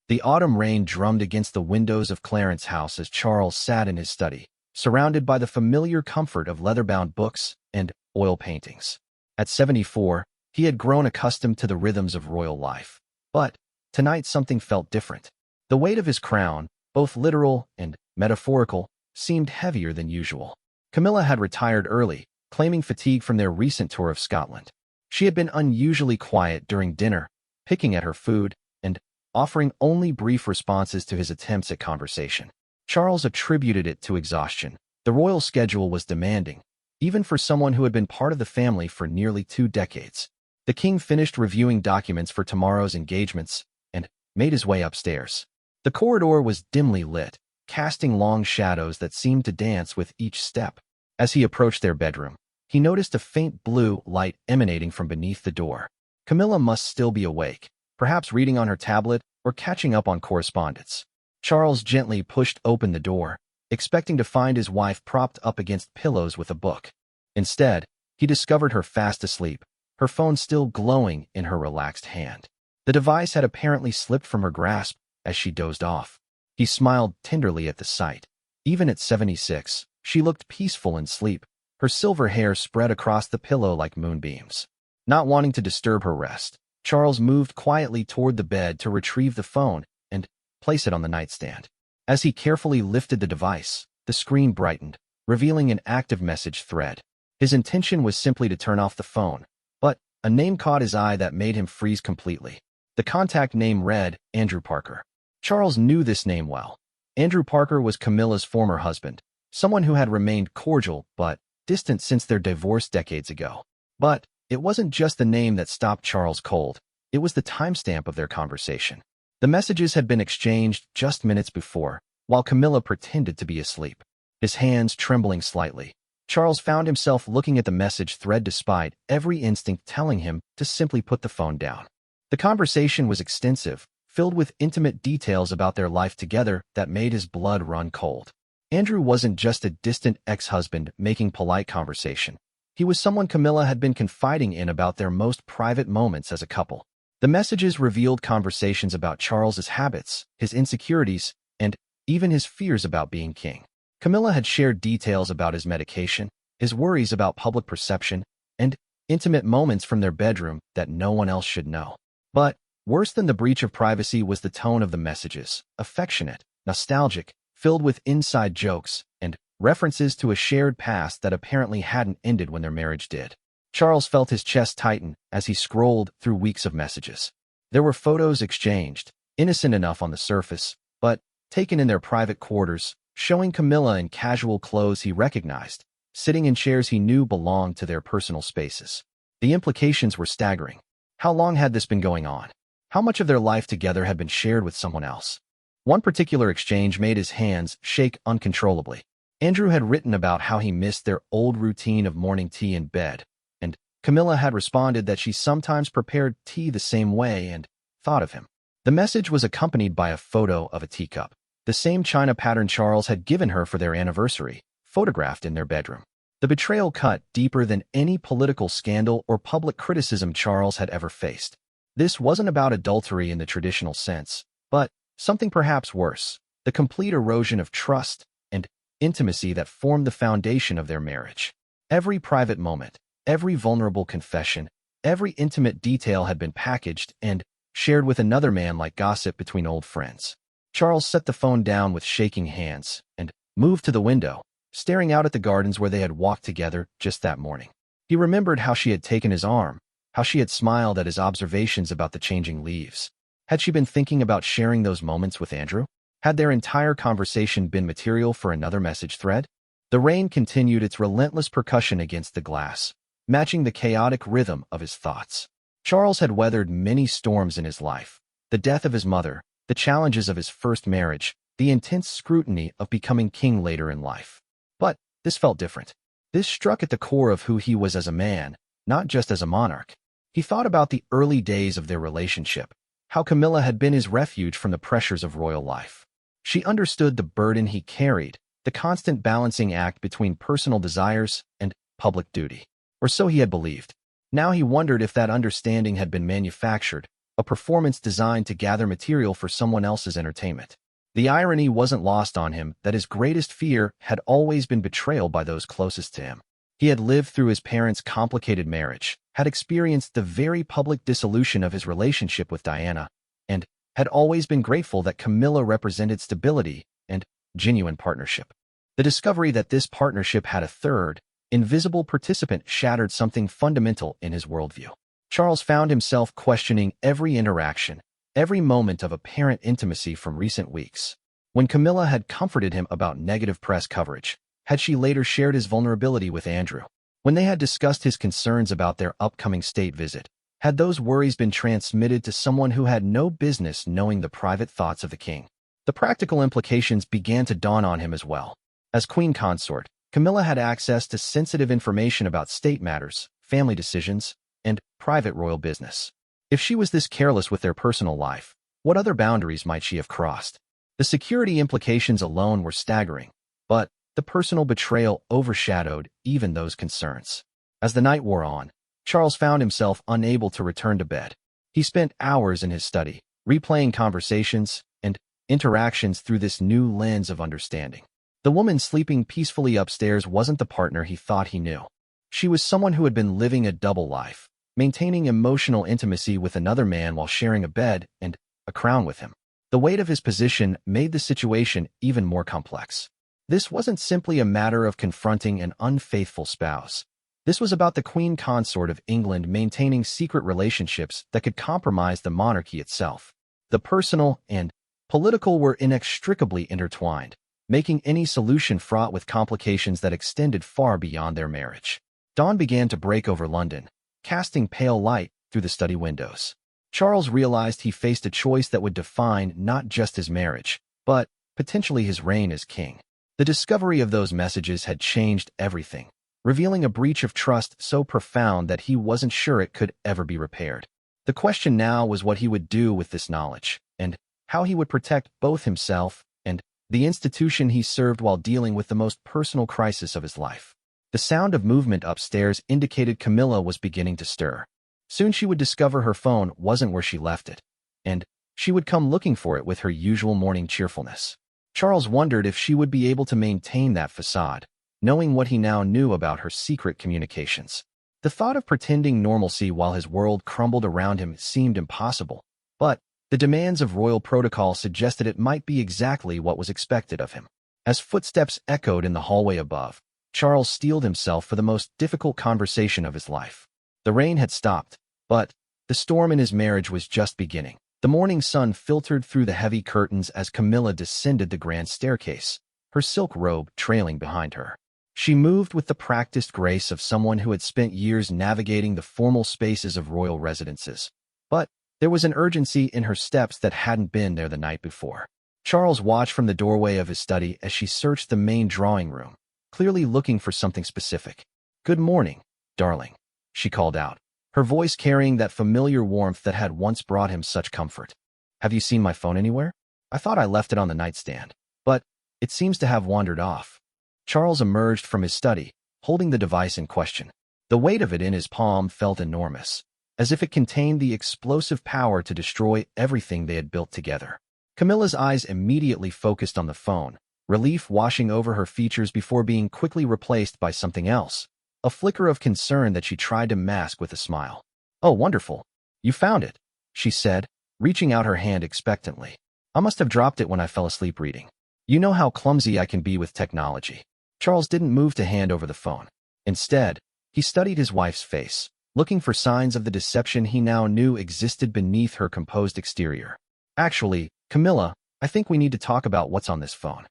The autumn rain drummed against the windows of Clarence's house as Charles sat in his study, surrounded by the familiar comfort of leather-bound books and oil paintings. At 74, he had grown accustomed to the rhythms of royal life. But tonight something felt different. The weight of his crown, both literal and metaphorical, seemed heavier than usual. Camilla had retired early, claiming fatigue from their recent tour of Scotland. She had been unusually quiet during dinner, picking at her food and offering only brief responses to his attempts at conversation. Charles attributed it to exhaustion. The royal schedule was demanding, even for someone who had been part of the family for nearly 2 decades. The king finished reviewing documents for tomorrow's engagements and made his way upstairs. The corridor was dimly lit, casting long shadows that seemed to dance with each step. As he approached their bedroom, he noticed a faint blue light emanating from beneath the door. Camilla must still be awake, perhaps reading on her tablet or catching up on correspondence. Charles gently pushed open the door, expecting to find his wife propped up against pillows with a book. Instead, he discovered her fast asleep, her phone still glowing in her relaxed hand. The device had apparently slipped from her grasp as she dozed off. He smiled tenderly at the sight. Even at 76, she looked peaceful in sleep, her silver hair spread across the pillow like moonbeams. Not wanting to disturb her rest, Charles moved quietly toward the bed to retrieve the phone and place it on the nightstand. As he carefully lifted the device, the screen brightened, revealing an active message thread. His intention was simply to turn off the phone, but a name caught his eye that made him freeze completely. The contact name read Andrew Parker. Charles knew this name well. Andrew Parker was Camilla's former husband, someone who had remained cordial but distant since their divorce decades ago. But it wasn't just the name that stopped Charles cold, it was the timestamp of their conversation. The messages had been exchanged just minutes before, while Camilla pretended to be asleep. His hands trembling slightly, Charles found himself looking at the message thread despite every instinct telling him to simply put the phone down. The conversation was extensive, filled with intimate details about their life together that made his blood run cold. Andrew wasn't just a distant ex-husband making polite conversation. He was someone Camilla had been confiding in about their most private moments as a couple. The messages revealed conversations about Charles's habits, his insecurities, and even his fears about being king. Camilla had shared details about his medication, his worries about public perception, and intimate moments from their bedroom that no one else should know. But worse than the breach of privacy was the tone of the messages, affectionate, nostalgic, filled with inside jokes and references to a shared past that apparently hadn't ended when their marriage did. Charles felt his chest tighten as he scrolled through weeks of messages. There were photos exchanged, innocent enough on the surface, but taken in their private quarters, showing Camilla in casual clothes he recognized, sitting in chairs he knew belonged to their personal spaces. The implications were staggering. How long had this been going on? How much of their life together had been shared with someone else? One particular exchange made his hands shake uncontrollably. Andrew had written about how he missed their old routine of morning tea in bed, and Camilla had responded that she sometimes prepared tea the same way and thought of him. The message was accompanied by a photo of a teacup, the same china pattern Charles had given her for their anniversary, photographed in their bedroom. The betrayal cut deeper than any political scandal or public criticism Charles had ever faced. This wasn't about adultery in the traditional sense, but something perhaps worse, the complete erosion of trust and intimacy that formed the foundation of their marriage. Every private moment, every vulnerable confession, every intimate detail had been packaged and shared with another man like gossip between old friends. Charles set the phone down with shaking hands and moved to the window, staring out at the gardens where they had walked together just that morning. He remembered how she had taken his arm, how she had smiled at his observations about the changing leaves. Had she been thinking about sharing those moments with Andrew? Had their entire conversation been material for another message thread? The rain continued its relentless percussion against the glass, matching the chaotic rhythm of his thoughts. Charles had weathered many storms in his life: the death of his mother, the challenges of his first marriage, the intense scrutiny of becoming king later in life. But this felt different. This struck at the core of who he was as a man, not just as a monarch. He thought about the early days of their relationship, how Camilla had been his refuge from the pressures of royal life. She understood the burden he carried, the constant balancing act between personal desires and public duty. Or so he had believed. Now he wondered if that understanding had been manufactured, a performance designed to gather material for someone else's entertainment. The irony wasn't lost on him that his greatest fear had always been betrayal by those closest to him. He had lived through his parents' complicated marriage, had experienced the very public dissolution of his relationship with Diana, and had always been grateful that Camilla represented stability and genuine partnership. The discovery that this partnership had a third, invisible participant shattered something fundamental in his worldview. Charles found himself questioning every interaction, every moment of apparent intimacy from recent weeks. When Camilla had comforted him about negative press coverage, had she later shared his vulnerability with Andrew? When they had discussed his concerns about their upcoming state visit, had those worries been transmitted to someone who had no business knowing the private thoughts of the king? The practical implications began to dawn on him as well. As queen consort, Camilla had access to sensitive information about state matters, family decisions, and private royal business. If she was this careless with their personal life, what other boundaries might she have crossed? The security implications alone were staggering, but the personal betrayal overshadowed even those concerns. As the night wore on, Charles found himself unable to return to bed. He spent hours in his study, replaying conversations and interactions through this new lens of understanding. The woman sleeping peacefully upstairs wasn't the partner he thought he knew. She was someone who had been living a double life, maintaining emotional intimacy with another man while sharing a bed and a crown with him. The weight of his position made the situation even more complex. This wasn't simply a matter of confronting an unfaithful spouse. This was about the queen consort of England maintaining secret relationships that could compromise the monarchy itself. The personal and political were inextricably intertwined, making any solution fraught with complications that extended far beyond their marriage. Dawn began to break over London, casting pale light through the study windows. Charles realized he faced a choice that would define not just his marriage, but potentially his reign as king. The discovery of those messages had changed everything, revealing a breach of trust so profound that he wasn't sure it could ever be repaired. The question now was what he would do with this knowledge, and how he would protect both himself and the institution he served while dealing with the most personal crisis of his life. The sound of movement upstairs indicated Camilla was beginning to stir. Soon she would discover her phone wasn't where she left it, and she would come looking for it with her usual morning cheerfulness. Charles wondered if she would be able to maintain that facade, knowing what he now knew about her secret communications. The thought of pretending normalcy while his world crumbled around him seemed impossible, but the demands of royal protocol suggested it might be exactly what was expected of him. As footsteps echoed in the hallway above, Charles steeled himself for the most difficult conversation of his life. The rain had stopped, but the storm in his marriage was just beginning. The morning sun filtered through the heavy curtains as Camilla descended the grand staircase, her silk robe trailing behind her. She moved with the practiced grace of someone who had spent years navigating the formal spaces of royal residences. But there was an urgency in her steps that hadn't been there the night before. Charles watched from the doorway of his study as she searched the main drawing room, clearly looking for something specific. "Good morning, darling," she called out, her voice carrying that familiar warmth that had once brought him such comfort. "Have you seen my phone anywhere? I thought I left it on the nightstand, but it seems to have wandered off." Charles emerged from his study, holding the device in question. The weight of it in his palm felt enormous, as if it contained the explosive power to destroy everything they had built together. Camilla's eyes immediately focused on the phone, relief washing over her features before being quickly replaced by something else, a flicker of concern that she tried to mask with a smile. "Oh, wonderful. You found it," she said, reaching out her hand expectantly. "I must have dropped it when I fell asleep reading. You know how clumsy I can be with technology." Charles didn't move to hand over the phone. Instead, he studied his wife's face, looking for signs of the deception he now knew existed beneath her composed exterior. "Actually, Camilla, I think we need to talk about what's on this phone."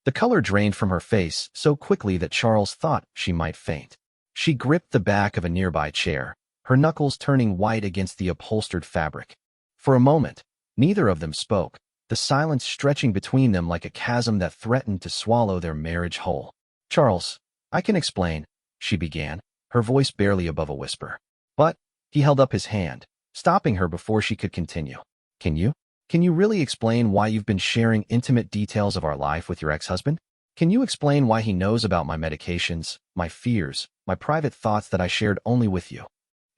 The color drained from her face so quickly that Charles thought she might faint. She gripped the back of a nearby chair, her knuckles turning white against the upholstered fabric. For a moment, neither of them spoke, the silence stretching between them like a chasm that threatened to swallow their marriage whole. "Charles, I can explain," she began, her voice barely above a whisper. But he held up his hand, stopping her before she could continue. Can you? Can you really explain why you've been sharing intimate details of our life with your ex-husband? Can you explain why he knows about my medications, my fears, my private thoughts that I shared only with you?"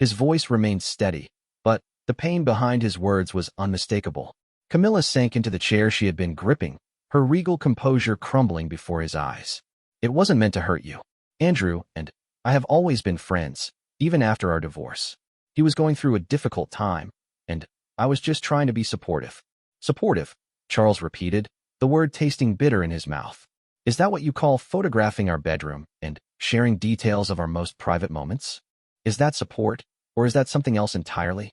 His voice remained steady, but The pain behind his words was unmistakable. Camilla sank into the chair she had been gripping, her regal composure crumbling before his eyes. It wasn't meant to hurt you. Andrew and I have always been friends, even after our divorce. He was going through a difficult time, and I was just trying to be supportive. Supportive, Charles repeated, the word tasting bitter in his mouth. Is that what you call photographing our bedroom and sharing details of our most private moments? Is that support, or is that something else entirely?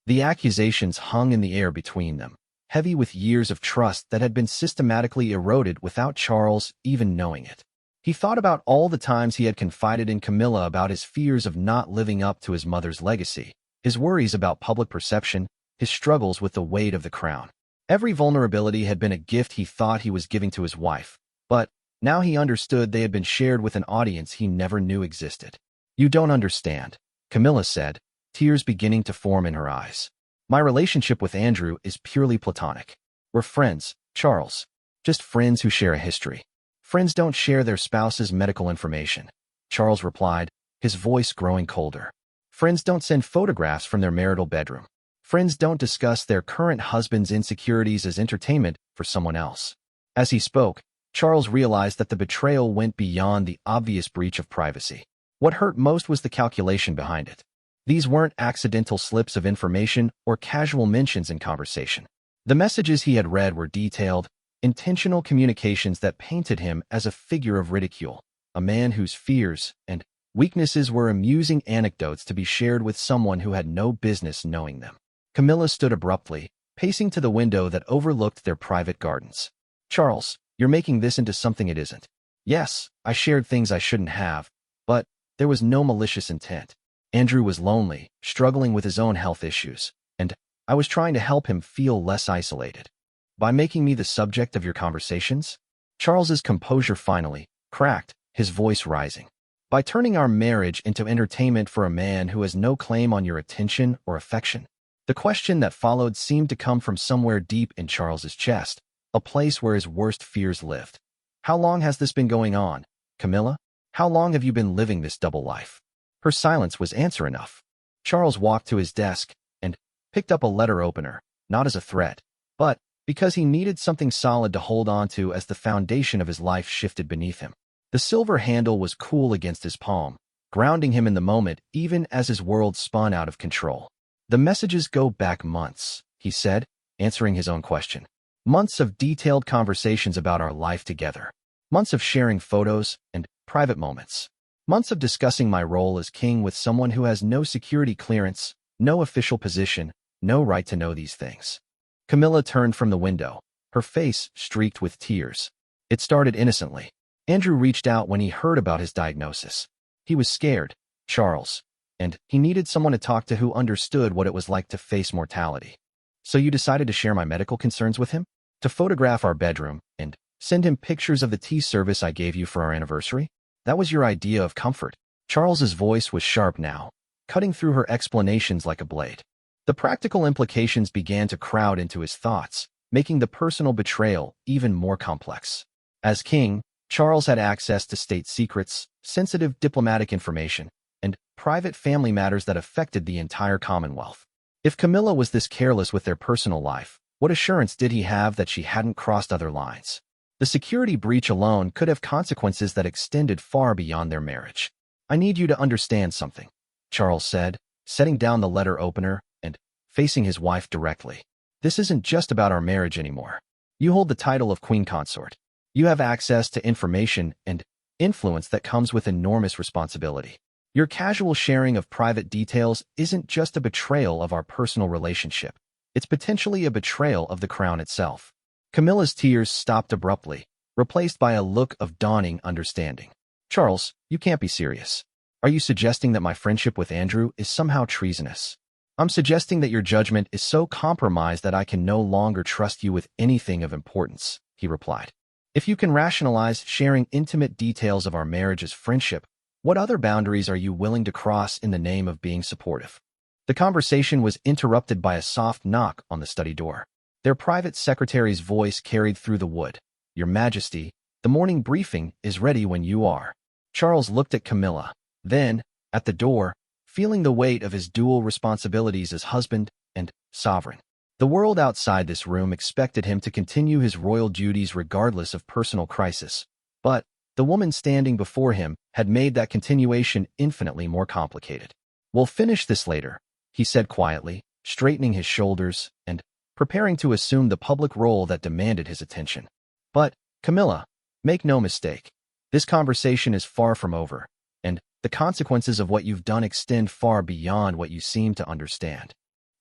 The accusations hung in the air between them, heavy with years of trust that had been systematically eroded without Charles even knowing it. He thought about all the times he had confided in Camilla about his fears of not living up to his mother's legacy, his worries about public perception, his struggles with the weight of the crown. Every vulnerability had been a gift he thought he was giving to his wife, but now he understood they had been shared with an audience he never knew existed. You don't understand, Camilla said, tears beginning to form in her eyes. My relationship with Andrew is purely platonic. We're friends, Charles. Just friends who share a history. Friends don't share their spouse's medical information, Charles replied, his voice growing colder. Friends don't send photographs from their marital bedroom. Friends don't discuss their current husband's insecurities as entertainment for someone else. As he spoke, Charles realized that the betrayal went beyond the obvious breach of privacy. What hurt most was the calculation behind it. These weren't accidental slips of information or casual mentions in conversation. The messages he had read were detailed, intentional communications that painted him as a figure of ridicule, a man whose fears and weaknesses were amusing anecdotes to be shared with someone who had no business knowing them. Camilla stood abruptly, pacing to the window that overlooked their private gardens. Charles, you're making this into something it isn't. Yes, I shared things I shouldn't have, but there was no malicious intent. Andrew was lonely, struggling with his own health issues, and I was trying to help him feel less isolated. By making me the subject of your conversations? Charles's composure finally cracked, his voice rising. By turning our marriage into entertainment for a man who has no claim on your attention or affection? The question that followed seemed to come from somewhere deep in Charles's chest, a place where his worst fears lived. How long has this been going on, Camilla? How long have you been living this double life? Her silence was answer enough. Charles walked to his desk and picked up a letter opener, not as a threat, but because he needed something solid to hold on to as the foundation of his life shifted beneath him. The silver handle was cool against his palm, grounding him in the moment even as his world spun out of control. The messages go back months, he said, answering his own question. Months of detailed conversations about our life together. Months of sharing photos and private moments. Months of discussing my role as king with someone who has no security clearance, no official position, no right to know these things. Camilla turned from the window, her face streaked with tears. It started innocently. Andrew reached out when he heard about his diagnosis. He was scared, Charles, and he needed someone to talk to who understood what it was like to face mortality. So you decided to share my medical concerns with him? To photograph our bedroom and send him pictures of the tea service I gave you for our anniversary? That was your idea of comfort. Charles's voice was sharp now, cutting through her explanations like a blade. The practical implications began to crowd into his thoughts, making the personal betrayal even more complex. As king, Charles had access to state secrets, sensitive diplomatic information, and private family matters that affected the entire Commonwealth. If Camilla was this careless with their personal life, what assurance did he have that she hadn't crossed other lines? The security breach alone could have consequences that extended far beyond their marriage. I need you to understand something, Charles said, setting down the letter opener and facing his wife directly. This isn't just about our marriage anymore. You hold the title of Queen Consort. You have access to information and influence that comes with enormous responsibility. Your casual sharing of private details isn't just a betrayal of our personal relationship. It's potentially a betrayal of the crown itself. Camilla's tears stopped abruptly, replaced by a look of dawning understanding. Charles, you can't be serious. Are you suggesting that my friendship with Andrew is somehow treasonous? I'm suggesting that your judgment is so compromised that I can no longer trust you with anything of importance, he replied. If you can rationalize sharing intimate details of our marriage as friendship, what other boundaries are you willing to cross in the name of being supportive? The conversation was interrupted by a soft knock on the study door. Their private secretary's voice carried through the wood. Your Majesty, the morning briefing is ready when you are. Charles looked at Camilla. Then, at the door, feeling the weight of his dual responsibilities as husband and sovereign. The world outside this room expected him to continue his royal duties regardless of personal crisis. But the woman standing before him had made that continuation infinitely more complicated. "We'll finish this later," he said quietly, straightening his shoulders and preparing to assume the public role that demanded his attention. "But, Camilla, make no mistake. This conversation is far from over, and the consequences of what you've done extend far beyond what you seem to understand."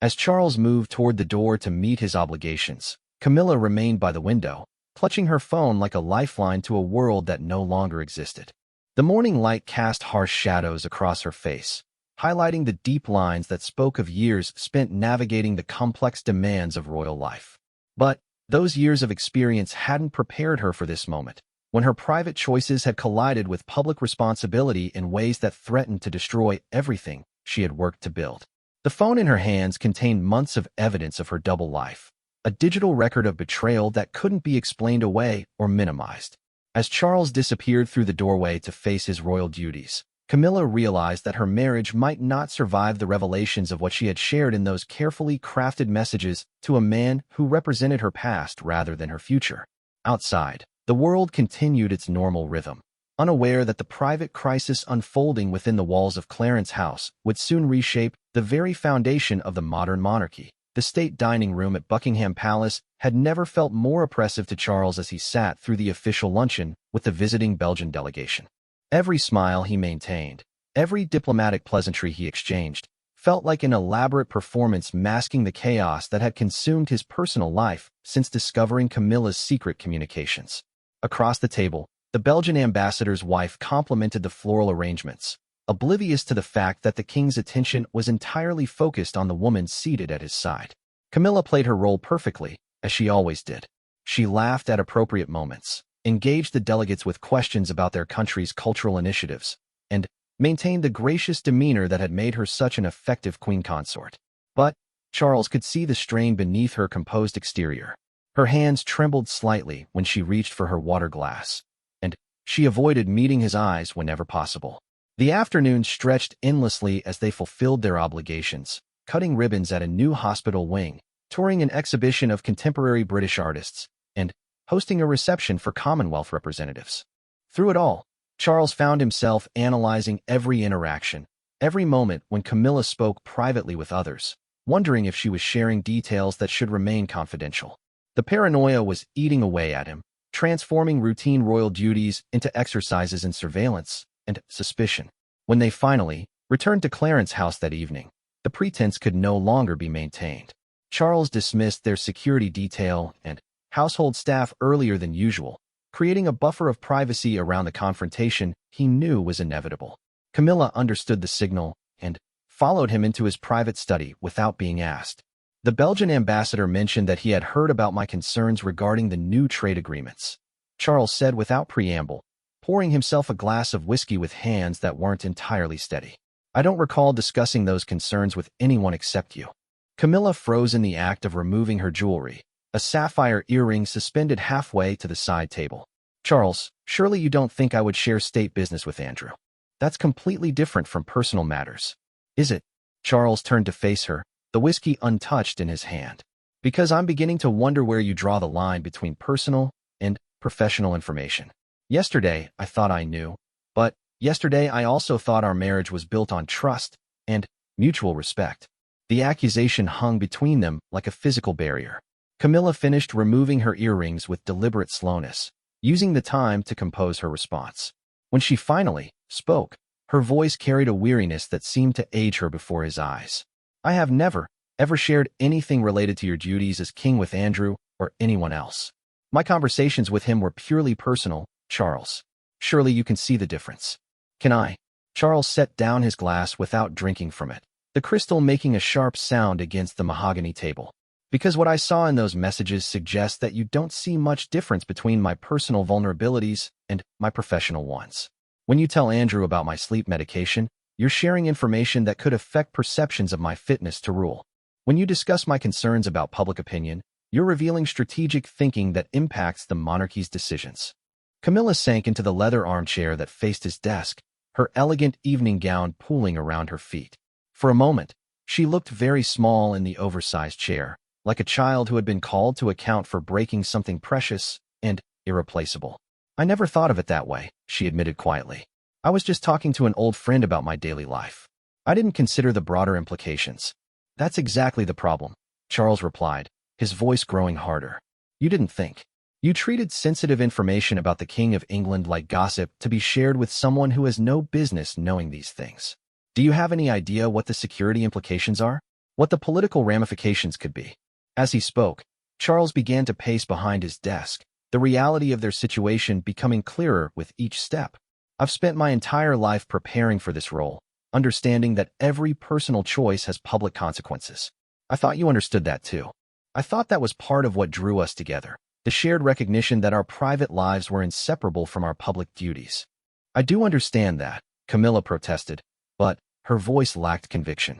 As Charles moved toward the door to meet his obligations, Camilla remained by the window, clutching her phone like a lifeline to a world that no longer existed. The morning light cast harsh shadows across her face, highlighting the deep lines that spoke of years spent navigating the complex demands of royal life. But those years of experience hadn't prepared her for this moment, when her private choices had collided with public responsibility in ways that threatened to destroy everything she had worked to build. The phone in her hands contained months of evidence of her double life, a digital record of betrayal that couldn't be explained away or minimized. As Charles disappeared through the doorway to face his royal duties, Camilla realized that her marriage might not survive the revelations of what she had shared in those carefully crafted messages to a man who represented her past rather than her future. Outside, the world continued its normal rhythm, unaware that the private crisis unfolding within the walls of Clarence House would soon reshape the very foundation of the modern monarchy. The state dining room at Buckingham Palace had never felt more oppressive to Charles as he sat through the official luncheon with the visiting Belgian delegation. Every smile he maintained, every diplomatic pleasantry he exchanged, felt like an elaborate performance masking the chaos that had consumed his personal life since discovering Camilla's secret communications. Across the table, the Belgian ambassador's wife complimented the floral arrangements, oblivious to the fact that the king's attention was entirely focused on the woman seated at his side. Camilla played her role perfectly, as she always did. She laughed at appropriate moments, engaged the delegates with questions about their country's cultural initiatives, and maintained the gracious demeanor that had made her such an effective queen consort. But Charles could see the strain beneath her composed exterior. Her hands trembled slightly when she reached for her water glass, and she avoided meeting his eyes whenever possible. The afternoon stretched endlessly as they fulfilled their obligations, cutting ribbons at a new hospital wing, touring an exhibition of contemporary British artists, and hosting a reception for Commonwealth representatives. Through it all, Charles found himself analyzing every interaction, every moment when Camilla spoke privately with others, wondering if she was sharing details that should remain confidential. The paranoia was eating away at him, transforming routine royal duties into exercises in surveillance and suspicion. When they finally returned to Clarence House that evening, the pretense could no longer be maintained. Charles dismissed their security detail and household staff earlier than usual, creating a buffer of privacy around the confrontation he knew was inevitable. Camilla understood the signal and followed him into his private study without being asked. The Belgian ambassador mentioned that he had heard about my concerns regarding the new trade agreements, Charles said without preamble, pouring himself a glass of whiskey with hands that weren't entirely steady. "I don't recall discussing those concerns with anyone except you." Camilla froze in the act of removing her jewelry, a sapphire earring suspended halfway to the side table. "Charles, surely you don't think I would share state business with Andrew? That's completely different from personal matters, is it?" Charles turned to face her, the whiskey untouched in his hand. "Because I'm beginning to wonder where you draw the line between personal and professional information. Yesterday, I thought I knew, but yesterday I also thought our marriage was built on trust and mutual respect." The accusation hung between them like a physical barrier. Camilla finished removing her earrings with deliberate slowness, using the time to compose her response. When she finally spoke, her voice carried a weariness that seemed to age her before his eyes. "I have never, ever shared anything related to your duties as king with Andrew or anyone else. My conversations with him were purely personal, Charles. Surely you can see the difference." "Can I?" Charles set down his glass without drinking from it, the crystal making a sharp sound against the mahogany table. "Because what I saw in those messages suggests that you don't see much difference between my personal vulnerabilities and my professional ones. When you tell Andrew about my sleep medication, you're sharing information that could affect perceptions of my fitness to rule. When you discuss my concerns about public opinion, you're revealing strategic thinking that impacts the monarchy's decisions." Camilla sank into the leather armchair that faced his desk, her elegant evening gown pooling around her feet. For a moment, She looked very small in the oversized chair, like a child who had been called to account for breaking something precious and irreplaceable. I never thought of it that way, she admitted quietly. I was just talking to an old friend about my daily life. I didn't consider the broader implications. That's exactly the problem, Charles replied, his voice growing harder. You didn't think. You treated sensitive information about the King of England like gossip to be shared with someone who has no business knowing these things. Do you have any idea what the security implications are? What the political ramifications could be? As he spoke, Charles began to pace behind his desk, the reality of their situation becoming clearer with each step. I've spent my entire life preparing for this role, understanding that every personal choice has public consequences. I thought you understood that too. I thought that was part of what drew us together, the shared recognition that our private lives were inseparable from our public duties. I do understand that, Camilla protested, but her voice lacked conviction.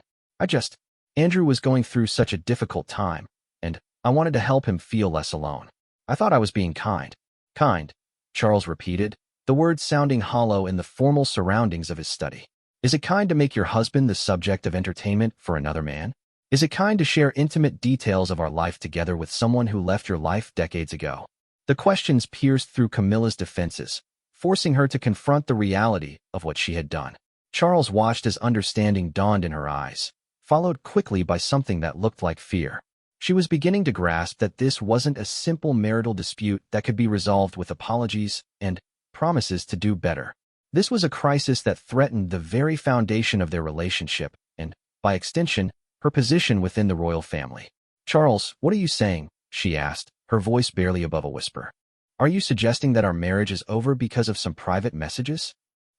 Andrew was going through such a difficult time, and I wanted to help him feel less alone. I thought I was being kind. Kind, Charles repeated, the words sounding hollow in the formal surroundings of his study. Is it kind to make your husband the subject of entertainment for another man? Is it kind to share intimate details of our life together with someone who left your life decades ago? The questions pierced through Camilla's defenses, forcing her to confront the reality of what she had done. Charles watched as understanding dawned in her eyes, followed quickly by something that looked like fear. She was beginning to grasp that this wasn't a simple marital dispute that could be resolved with apologies and promises to do better. This was a crisis that threatened the very foundation of their relationship and, by extension, her position within the royal family. Charles, what are you saying? She asked, her voice barely above a whisper. Are you suggesting that our marriage is over because of some private messages?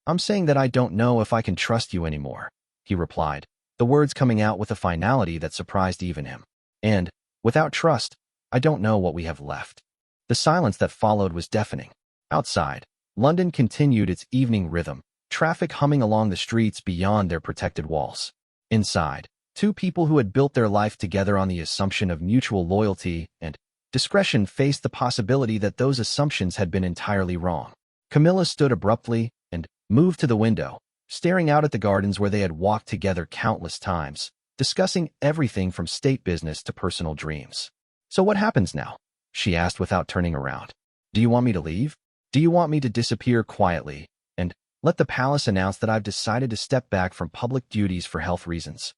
I'm saying that I don't know if I can trust you anymore, he replied, the words coming out with a finality that surprised even him. And, without trust, I don't know what we have left. The silence that followed was deafening. Outside, London continued its evening rhythm, traffic humming along the streets beyond their protected walls. Inside, two people who had built their life together on the assumption of mutual loyalty and discretion faced the possibility that those assumptions had been entirely wrong. Camilla stood abruptly and moved to the window, staring out at the gardens where they had walked together countless times, discussing everything from state business to personal dreams. So what happens now? She asked without turning around. Do you want me to leave? Do you want me to disappear quietly and let the palace announce that I've decided to step back from public duties for health reasons?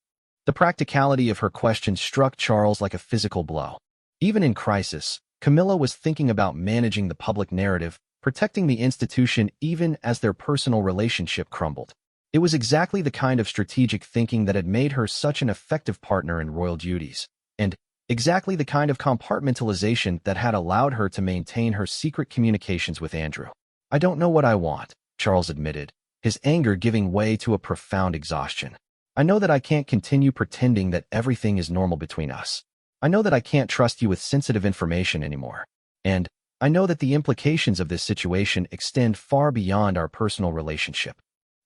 The practicality of her question struck Charles like a physical blow. Even in crisis, Camilla was thinking about managing the public narrative, protecting the institution even as their personal relationship crumbled. It was exactly the kind of strategic thinking that had made her such an effective partner in royal duties, and exactly the kind of compartmentalization that had allowed her to maintain her secret communications with Andrew. I don't know what I want, Charles admitted, his anger giving way to a profound exhaustion. I know that I can't continue pretending that everything is normal between us. I know that I can't trust you with sensitive information anymore. And I know that the implications of this situation extend far beyond our personal relationship.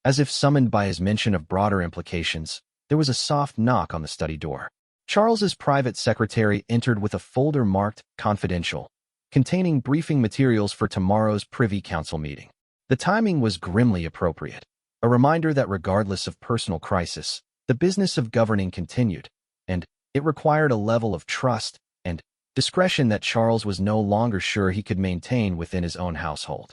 As if summoned by his mention of broader implications, there was a soft knock on the study door. Charles's private secretary entered with a folder marked Confidential, containing briefing materials for tomorrow's Privy Council meeting. The timing was grimly appropriate, a reminder that regardless of personal crisis, the business of governing continued, and it required a level of trust and discretion that Charles was no longer sure he could maintain within his own household.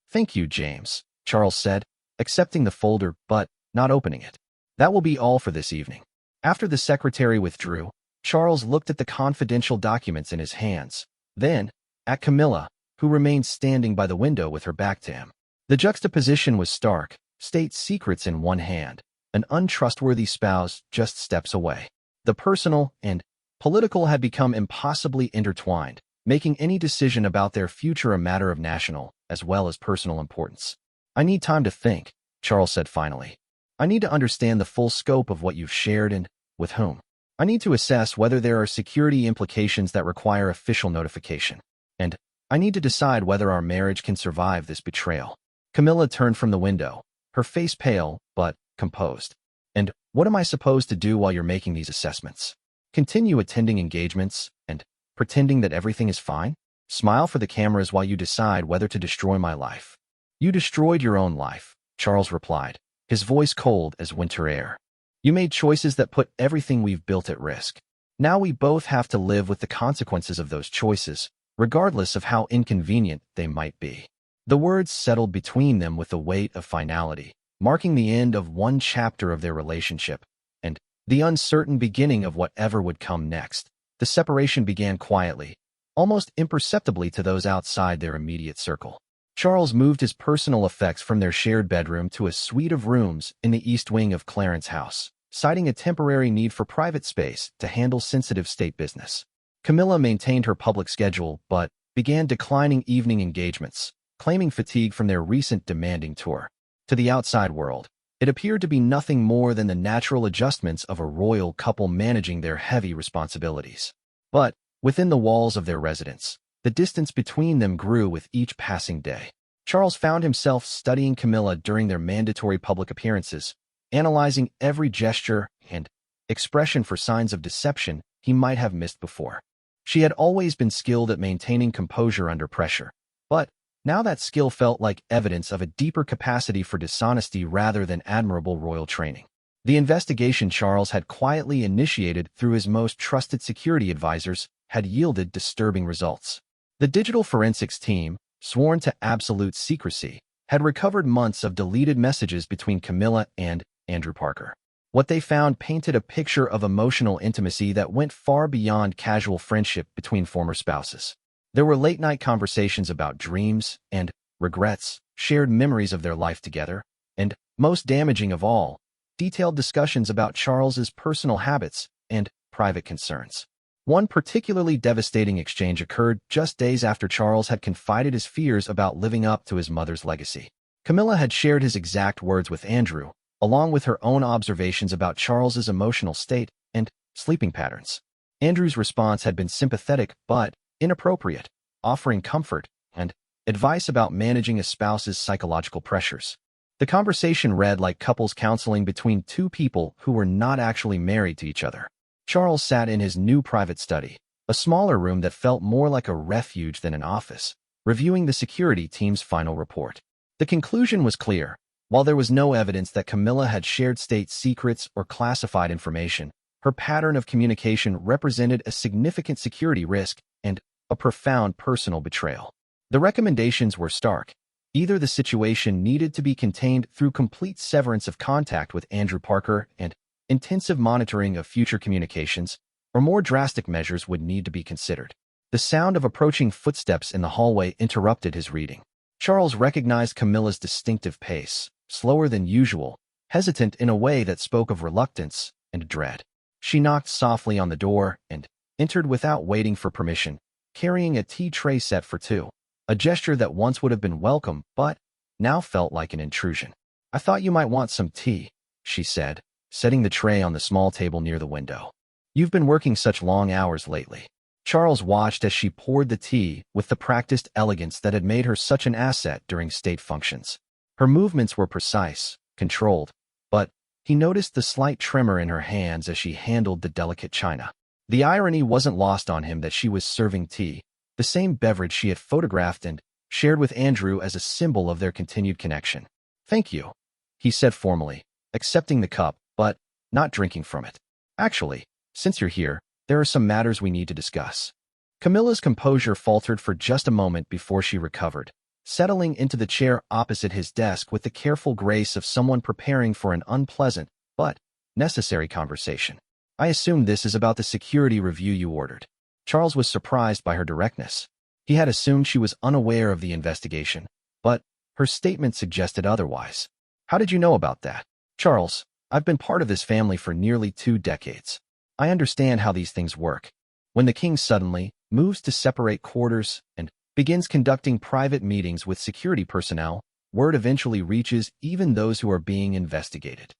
Thank you, James, Charles said, accepting the folder but not opening it. That will be all for this evening. After the secretary withdrew, Charles looked at the confidential documents in his hands, then at Camilla, who remained standing by the window with her back to him. The juxtaposition was stark, state secrets in one hand, an untrustworthy spouse just steps away. The personal and political had become impossibly intertwined, making any decision about their future a matter of national as well as personal importance. I need time to think, Charles said finally. I need to understand the full scope of what you've shared and with whom. I need to assess whether there are security implications that require official notification. And I need to decide whether our marriage can survive this betrayal. Camilla turned from the window, her face pale but composed. And what am I supposed to do while you're making these assessments? Continue attending engagements and pretending that everything is fine? Smile for the cameras while you decide whether to destroy my life. You destroyed your own life, Charles replied, his voice cold as winter air. You made choices that put everything we've built at risk. Now we both have to live with the consequences of those choices, regardless of how inconvenient they might be." The words settled between them with the weight of finality, marking the end of one chapter of their relationship, and the uncertain beginning of whatever would come next. The separation began quietly, almost imperceptibly to those outside their immediate circle. Charles moved his personal effects from their shared bedroom to a suite of rooms in the east wing of Clarence's house, citing a temporary need for private space to handle sensitive state business. Camilla maintained her public schedule but began declining evening engagements, claiming fatigue from their recent demanding tour. To the outside world, it appeared to be nothing more than the natural adjustments of a royal couple managing their heavy responsibilities. But within the walls of their residence, the distance between them grew with each passing day. Charles found himself studying Camilla during their mandatory public appearances, analyzing every gesture and expression for signs of deception he might have missed before. She had always been skilled at maintaining composure under pressure, but now that skill felt like evidence of a deeper capacity for dishonesty rather than admirable royal training. The investigation Charles had quietly initiated through his most trusted security advisors had yielded disturbing results. The digital forensics team, sworn to absolute secrecy, had recovered months of deleted messages between Camilla and Andrew Parker. What they found painted a picture of emotional intimacy that went far beyond casual friendship between former spouses. There were late-night conversations about dreams and regrets, shared memories of their life together, and, most damaging of all, detailed discussions about Charles's personal habits and private concerns. One particularly devastating exchange occurred just days after Charles had confided his fears about living up to his mother's legacy. Camilla had shared his exact words with Andrew, along with her own observations about Charles's emotional state and sleeping patterns. Andrew's response had been sympathetic but inappropriate, offering comfort and advice about managing a spouse's psychological pressures. The conversation read like couples counseling between two people who were not actually married to each other. Charles sat in his new private study, a smaller room that felt more like a refuge than an office, reviewing the security team's final report. The conclusion was clear. While there was no evidence that Camilla had shared state secrets or classified information, her pattern of communication represented a significant security risk and a profound personal betrayal. The recommendations were stark. Either the situation needed to be contained through complete severance of contact with Andrew Parker and intensive monitoring of future communications, or more drastic measures would need to be considered. The sound of approaching footsteps in the hallway interrupted his reading. Charles recognized Camilla's distinctive pace, slower than usual, hesitant in a way that spoke of reluctance and dread. She knocked softly on the door and entered without waiting for permission, carrying a tea tray set for two, a gesture that once would have been welcome but now felt like an intrusion. "I thought you might want some tea," she said, setting the tray on the small table near the window. "You've been working such long hours lately." Charles watched as she poured the tea with the practiced elegance that had made her such an asset during state functions. Her movements were precise, controlled, but he noticed the slight tremor in her hands as she handled the delicate china. The irony wasn't lost on him that she was serving tea, the same beverage she had photographed and shared with Andrew as a symbol of their continued connection. "Thank you," he said formally, accepting the cup, but not drinking from it. "Actually, since you're here, there are some matters we need to discuss." Camilla's composure faltered for just a moment before she recovered, settling into the chair opposite his desk with the careful grace of someone preparing for an unpleasant but necessary conversation. "I assume this is about the security review you ordered." Charles was surprised by her directness. He had assumed she was unaware of the investigation, but her statement suggested otherwise. "How did you know about that?" "Charles, I've been part of this family for nearly 2 decades. I understand how these things work. When the king suddenly moves to separate quarters and begins conducting private meetings with security personnel, word eventually reaches even those who are being investigated."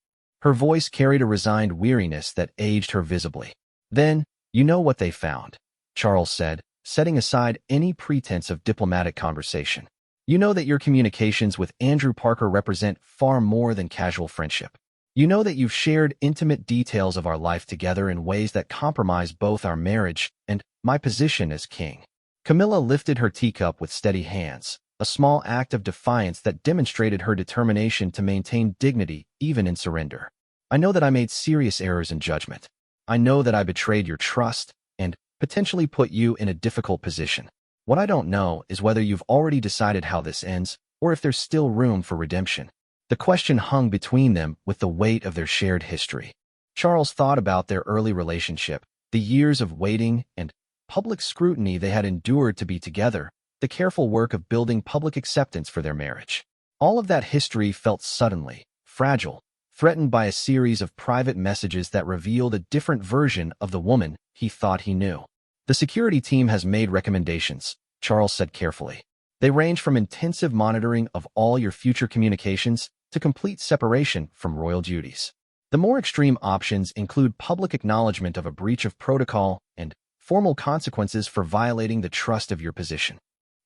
Her voice carried a resigned weariness that aged her visibly. "Then, you know what they found," Charles said, setting aside any pretense of diplomatic conversation. "You know that your communications with Andrew Parker represent far more than casual friendship. You know that you've shared intimate details of our life together in ways that compromise both our marriage and my position as king." Camilla lifted her teacup with steady hands, a small act of defiance that demonstrated her determination to maintain dignity even in surrender. I know that I made serious errors in judgment. I know that I betrayed your trust and potentially put you in a difficult position. What I don't know is whether you've already decided how this ends or if there's still room for redemption. The question hung between them with the weight of their shared history. Charles thought about their early relationship, the years of waiting and public scrutiny they had endured to be together, the careful work of building public acceptance for their marriage. All of that history felt suddenly fragile, threatened by a series of private messages that revealed a different version of the woman he thought he knew. The security team has made recommendations, Charles said carefully. They range from intensive monitoring of all your future communications to complete separation from royal duties. The more extreme options include public acknowledgement of a breach of protocol and formal consequences for violating the trust of your position.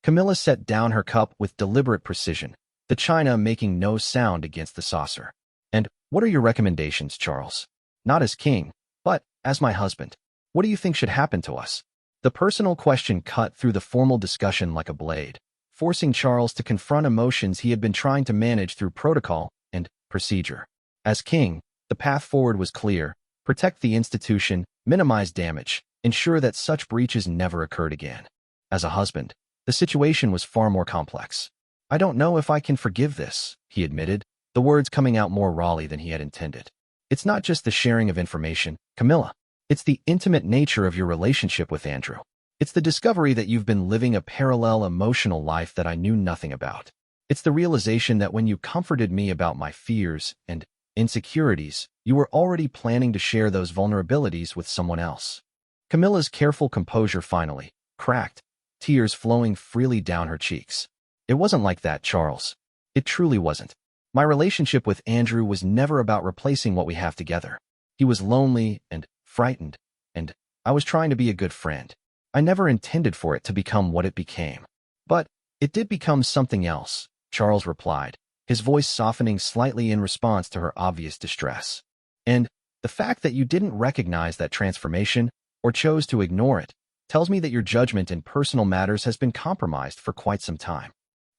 Camilla set down her cup with deliberate precision, the china making no sound against the saucer. And what are your recommendations, Charles? Not as king, but as my husband. What do you think should happen to us? The personal question cut through the formal discussion like a blade, forcing Charles to confront emotions he had been trying to manage through protocol and procedure. As king, the path forward was clear: protect the institution, minimize damage, ensure that such breaches never occurred again. As a husband, the situation was far more complex. I don't know if I can forgive this, he admitted, the words coming out more rawly than he had intended. It's not just the sharing of information, Camilla. It's the intimate nature of your relationship with Andrew. It's the discovery that you've been living a parallel emotional life that I knew nothing about. It's the realization that when you comforted me about my fears and insecurities, you were already planning to share those vulnerabilities with someone else. Camilla's careful composure finally cracked, tears flowing freely down her cheeks. It wasn't like that, Charles. It truly wasn't. My relationship with Andrew was never about replacing what we have together. He was lonely and frightened, and I was trying to be a good friend. I never intended for it to become what it became. But it did become something else, Charles replied, his voice softening slightly in response to her obvious distress. And the fact that you didn't recognize that transformation or chose to ignore it tells me that your judgment in personal matters has been compromised for quite some time.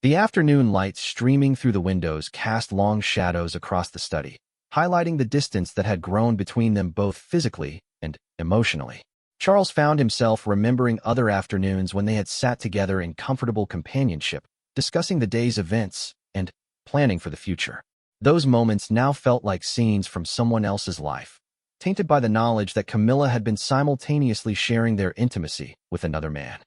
The afternoon light streaming through the windows cast long shadows across the study, highlighting the distance that had grown between them both physically and emotionally. Charles found himself remembering other afternoons when they had sat together in comfortable companionship, discussing the day's events and planning for the future. Those moments now felt like scenes from someone else's life, tainted by the knowledge that Camilla had been simultaneously sharing their intimacy with another man.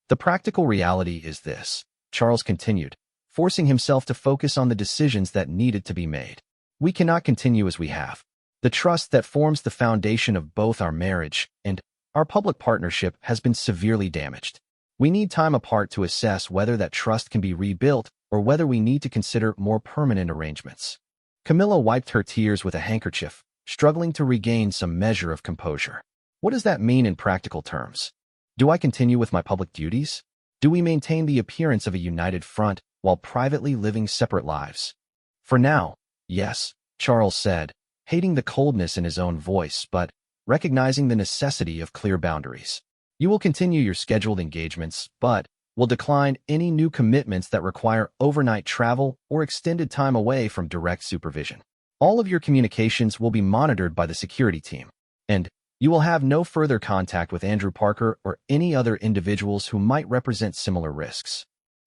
The practical reality is this, Charles continued, forcing himself to focus on the decisions that needed to be made. We cannot continue as we have. The trust that forms the foundation of both our marriage and our public partnership has been severely damaged. We need time apart to assess whether that trust can be rebuilt or whether we need to consider more permanent arrangements. Camilla wiped her tears with a handkerchief, struggling to regain some measure of composure. What does that mean in practical terms? Do I continue with my public duties? Do we maintain the appearance of a united front while privately living separate lives? For now, yes, Charles said, hating the coldness in his own voice but recognizing the necessity of clear boundaries. You will continue your scheduled engagements, but will decline any new commitments that require overnight travel or extended time away from direct supervision. All of your communications will be monitored by the security team, and you will have no further contact with Andrew Parker or any other individuals who might represent similar risks.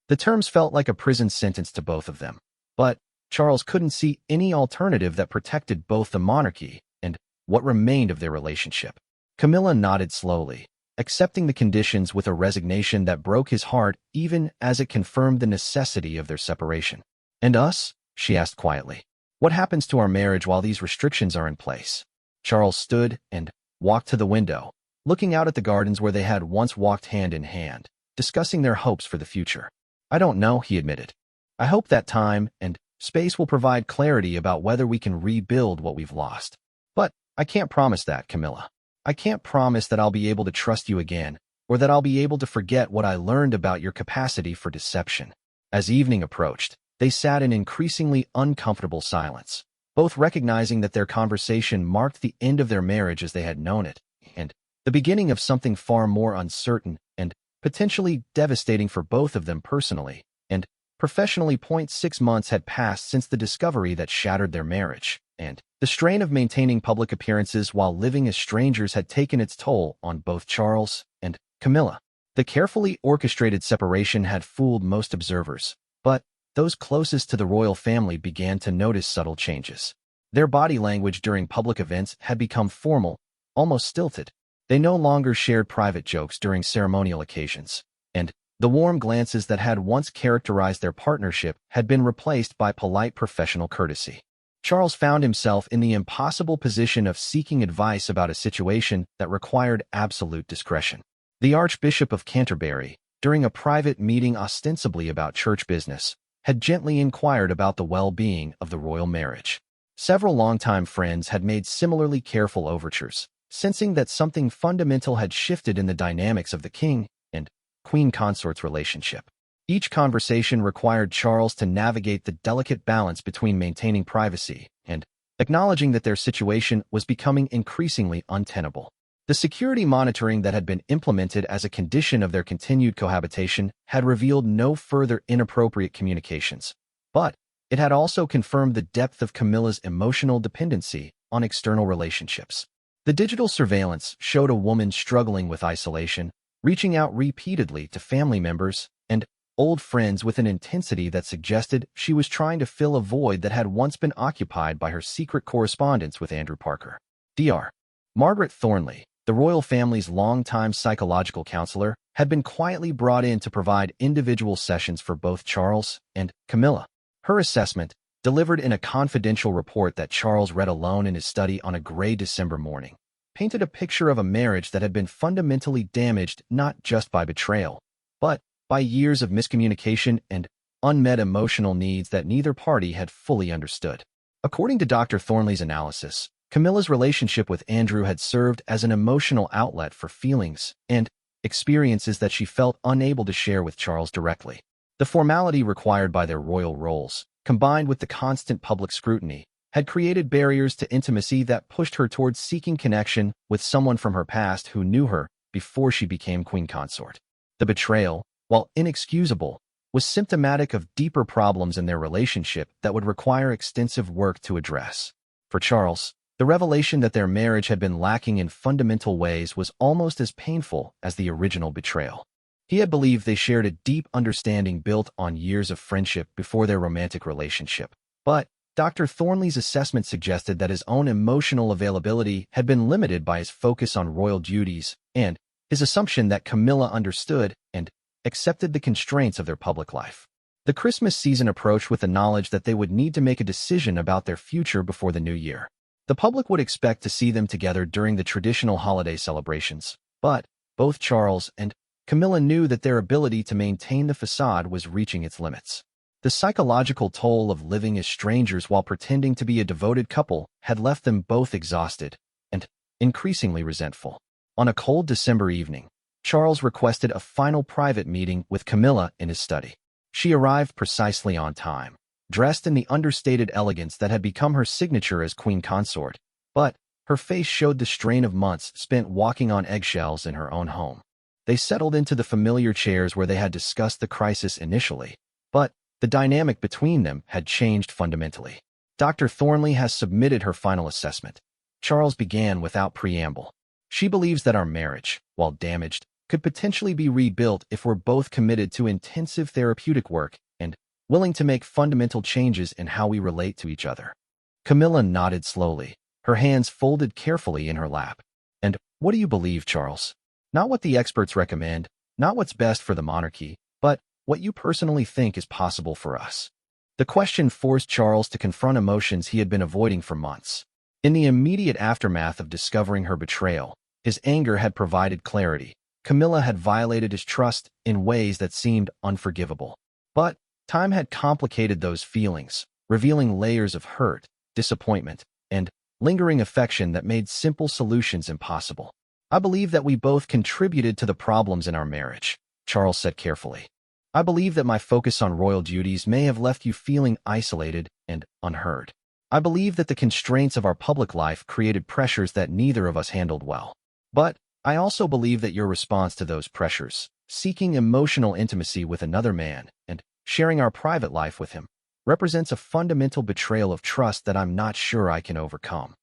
The terms felt like a prison sentence to both of them, but Charles couldn't see any alternative that protected both the monarchy and what remained of their relationship. Camilla nodded slowly, accepting the conditions with a resignation that broke his heart even as it confirmed the necessity of their separation. And us? She asked quietly. What happens to our marriage while these restrictions are in place? Charles stood and walked to the window, looking out at the gardens where they had once walked hand in hand, discussing their hopes for the future. I don't know, he admitted. I hope that time and space will provide clarity about whether we can rebuild what we've lost. But I can't promise that, Camilla. I can't promise that I'll be able to trust you again, or that I'll be able to forget what I learned about your capacity for deception. As evening approached, they sat in increasingly uncomfortable silence, both recognizing that their conversation marked the end of their marriage as they had known it, and the beginning of something far more uncertain and potentially devastating for both of them personally and professionally. 6 months had passed since the discovery that shattered their marriage, and the strain of maintaining public appearances while living as strangers had taken its toll on both Charles and Camilla. The carefully orchestrated separation had fooled most observers, but those closest to the royal family began to notice subtle changes. Their body language during public events had become formal, almost stilted. They no longer shared private jokes during ceremonial occasions, and the warm glances that had once characterized their partnership had been replaced by polite professional courtesy. Charles found himself in the impossible position of seeking advice about a situation that required absolute discretion. The Archbishop of Canterbury, during a private meeting ostensibly about church business, had gently inquired about the well-being of the royal marriage. Several longtime friends had made similarly careful overtures, sensing that something fundamental had shifted in the dynamics of the king and queen consort's relationship. Each conversation required Charles to navigate the delicate balance between maintaining privacy and acknowledging that their situation was becoming increasingly untenable. The security monitoring that had been implemented as a condition of their continued cohabitation had revealed no further inappropriate communications, but it had also confirmed the depth of Camilla's emotional dependency on external relationships. The digital surveillance showed a woman struggling with isolation, reaching out repeatedly to family members and old friends with an intensity that suggested she was trying to fill a void that had once been occupied by her secret correspondence with Andrew Parker. Dr. Margaret Thornley, the royal family's longtime psychological counselor, had been quietly brought in to provide individual sessions for both Charles and Camilla. Her assessment, delivered in a confidential report that Charles read alone in his study on a gray December morning, painted a picture of a marriage that had been fundamentally damaged not just by betrayal, but by years of miscommunication and unmet emotional needs that neither party had fully understood. According to Dr. Thornley's analysis, Camilla's relationship with Andrew had served as an emotional outlet for feelings and experiences that she felt unable to share with Charles directly. The formality required by their royal roles, combined with the constant public scrutiny, had created barriers to intimacy that pushed her towards seeking connection with someone from her past who knew her before she became queen consort. The betrayal, while inexcusable, was symptomatic of deeper problems in their relationship that would require extensive work to address. For Charles, the revelation that their marriage had been lacking in fundamental ways was almost as painful as the original betrayal. He had believed they shared a deep understanding built on years of friendship before their romantic relationship. But Dr. Thornley's assessment suggested that his own emotional availability had been limited by his focus on royal duties and his assumption that Camilla understood and accepted the constraints of their public life. The Christmas season approached with the knowledge that they would need to make a decision about their future before the new year. The public would expect to see them together during the traditional holiday celebrations, but both Charles and Camilla knew that their ability to maintain the facade was reaching its limits. The psychological toll of living as strangers while pretending to be a devoted couple had left them both exhausted and increasingly resentful. On a cold December evening, Charles requested a final private meeting with Camilla in his study. She arrived precisely on time, dressed in the understated elegance that had become her signature as queen consort, but her face showed the strain of months spent walking on eggshells in her own home. They settled into the familiar chairs where they had discussed the crisis initially, but the dynamic between them had changed fundamentally. Dr. Thornley has submitted her final assessment. Charles began without preamble. She believes that our marriage, while damaged, could potentially be rebuilt if we're both committed to intensive therapeutic work and willing to make fundamental changes in how we relate to each other. Camilla nodded slowly, her hands folded carefully in her lap. And what do you believe, Charles? Not what the experts recommend, not what's best for the monarchy, but what you personally think is possible for us. The question forced Charles to confront emotions he had been avoiding for months. In the immediate aftermath of discovering her betrayal, his anger had provided clarity. Camilla had violated his trust in ways that seemed unforgivable. But time had complicated those feelings, revealing layers of hurt, disappointment, and lingering affection that made simple solutions impossible. I believe that we both contributed to the problems in our marriage, Charles said carefully. I believe that my focus on royal duties may have left you feeling isolated and unheard. I believe that the constraints of our public life created pressures that neither of us handled well. But I also believe that your response to those pressures, seeking emotional intimacy with another man and sharing our private life with him, represents a fundamental betrayal of trust that I'm not sure I can overcome."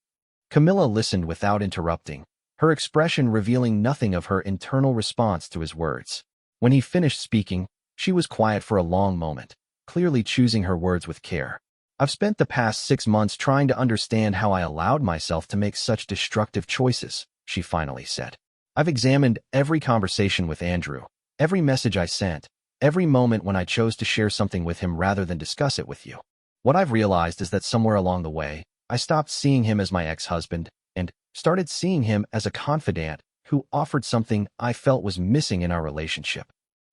Camilla listened without interrupting, her expression revealing nothing of her internal response to his words. When he finished speaking, she was quiet for a long moment, clearly choosing her words with care. "I've spent the past 6 months trying to understand how I allowed myself to make such destructive choices," she finally said. "I've examined every conversation with Andrew, every message I sent, every moment when I chose to share something with him rather than discuss it with you. What I've realized is that somewhere along the way, I stopped seeing him as my ex-husband and started seeing him as a confidant who offered something I felt was missing in our relationship."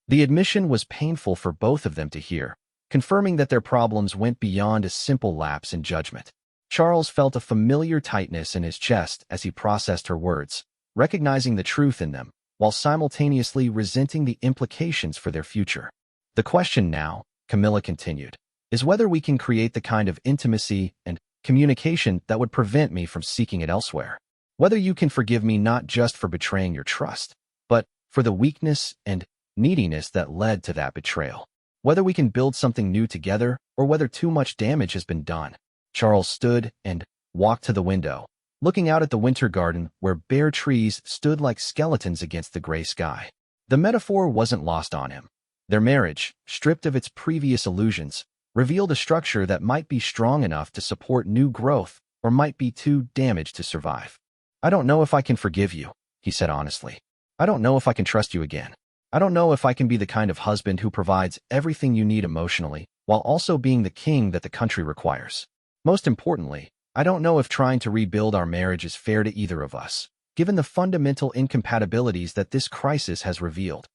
The admission was painful for both of them to hear, confirming that their problems went beyond a simple lapse in judgment. Charles felt a familiar tightness in his chest as he processed her words, recognizing the truth in them, while simultaneously resenting the implications for their future. "The question now," Camilla continued, "is whether we can create the kind of intimacy and communication that would prevent me from seeking it elsewhere. Whether you can forgive me not just for betraying your trust, but for the weakness and neediness that led to that betrayal. Whether we can build something new together or whether too much damage has been done." Charles stood and walked to the window, looking out at the winter garden where bare trees stood like skeletons against the gray sky. The metaphor wasn't lost on him. Their marriage, stripped of its previous illusions, revealed a structure that might be strong enough to support new growth or might be too damaged to survive. "I don't know if I can forgive you," he said honestly. "I don't know if I can trust you again. I don't know if I can be the kind of husband who provides everything you need emotionally while also being the king that the country requires. Most importantly, I don't know if trying to rebuild our marriage is fair to either of us, given the fundamental incompatibilities that this crisis has revealed."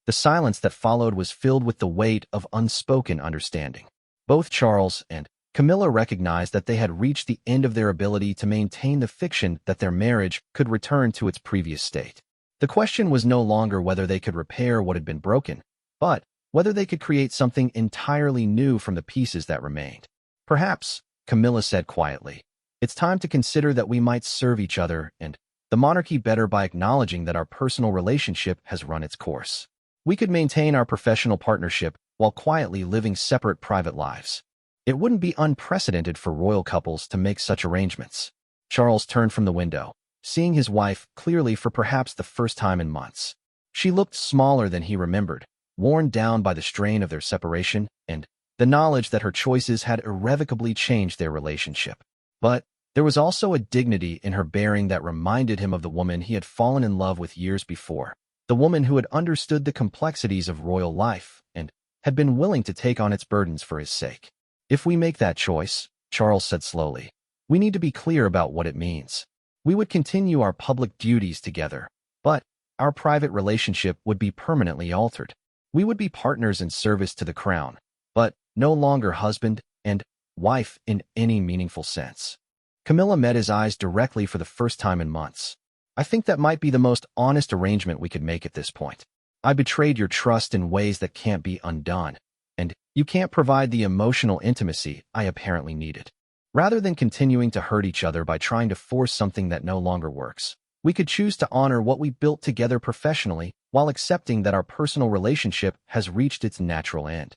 The silence that followed was filled with the weight of unspoken understanding. Both Charles and Camilla recognized that they had reached the end of their ability to maintain the fiction that their marriage could return to its previous state. The question was no longer whether they could repair what had been broken, but whether they could create something entirely new from the pieces that remained. "Perhaps," Camilla said quietly, "it's time to consider that we might serve each other and the monarchy better by acknowledging that our personal relationship has run its course. We could maintain our professional partnership while quietly living separate private lives. It wouldn't be unprecedented for royal couples to make such arrangements." Charles turned from the window, seeing his wife clearly for perhaps the first time in months. She looked smaller than he remembered, worn down by the strain of their separation and the knowledge that her choices had irrevocably changed their relationship. But there was also a dignity in her bearing that reminded him of the woman he had fallen in love with years before, the woman who had understood the complexities of royal life and had been willing to take on its burdens for his sake. "If we make that choice," Charles said slowly, "we need to be clear about what it means. We would continue our public duties together, but our private relationship would be permanently altered. We would be partners in service to the crown, but no longer husband and wife in any meaningful sense." Camilla met his eyes directly for the first time in months. "I think that might be the most honest arrangement we could make at this point. I betrayed your trust in ways that can't be undone, and you can't provide the emotional intimacy I apparently needed. Rather than continuing to hurt each other by trying to force something that no longer works, we could choose to honor what we built together professionally while accepting that our personal relationship has reached its natural end."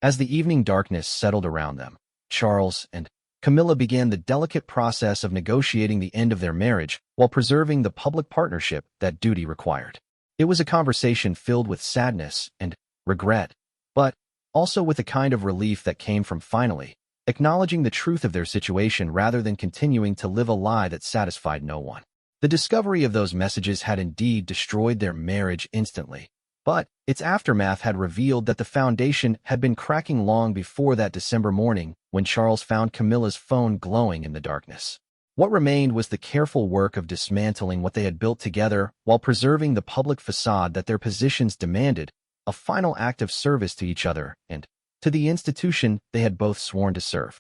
As the evening darkness settled around them, Charles and Camilla began the delicate process of negotiating the end of their marriage while preserving the public partnership that duty required. It was a conversation filled with sadness and regret, but also with a kind of relief that came from finally acknowledging the truth of their situation rather than continuing to live a lie that satisfied no one. The discovery of those messages had indeed destroyed their marriage instantly, but its aftermath had revealed that the foundation had been cracking long before that December morning when Charles found Camilla's phone glowing in the darkness. What remained was the careful work of dismantling what they had built together while preserving the public facade that their positions demanded, a final act of service to each other and to the institution they had both sworn to serve.